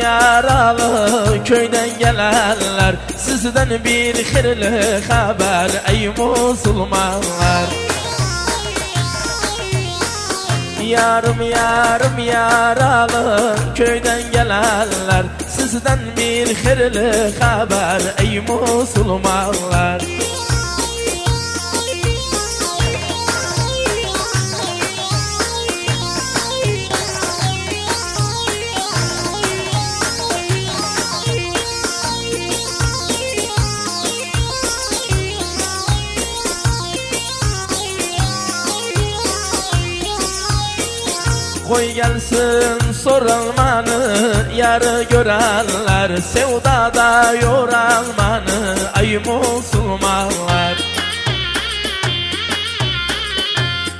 yaralı köyden gelenler, sizden bir hayırlı haber ey Müslümanlar. Yarım yarım yaralı köyden gelenler, sizden bir hayırlı haber ey Müslümanlar. Koy gelsin sorulmanı, yarı görenler, sevdada yorulmanı ey Müslümanlar.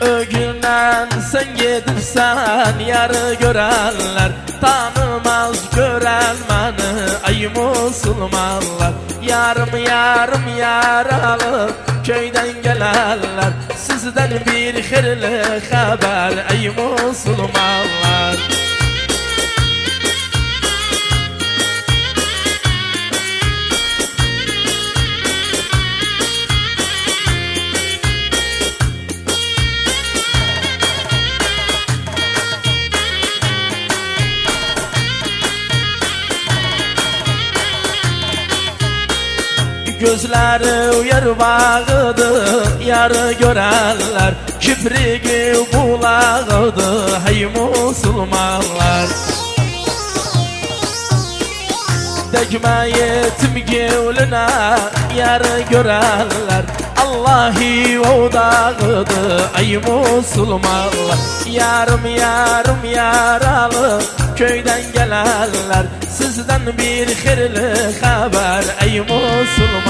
Ögünden sen gidipsen yarı görenler, tanımaz görenmanı ey Müslümanlar. Yarım yarım yaralı köyden gelenler, sizden bir hayırlı haber ey Müslümanlar. Gözleri uyar bağıdı, yarı görenler, kiprigi bulağıdı hey Müslümanlar. Degme yetim gevline, yarı görenler, Allahi odağıdı ey Müslümanlar. Yarım yarım yaralı köyden gelenler, sizden bir hayırlı haber ey Müslümanlar.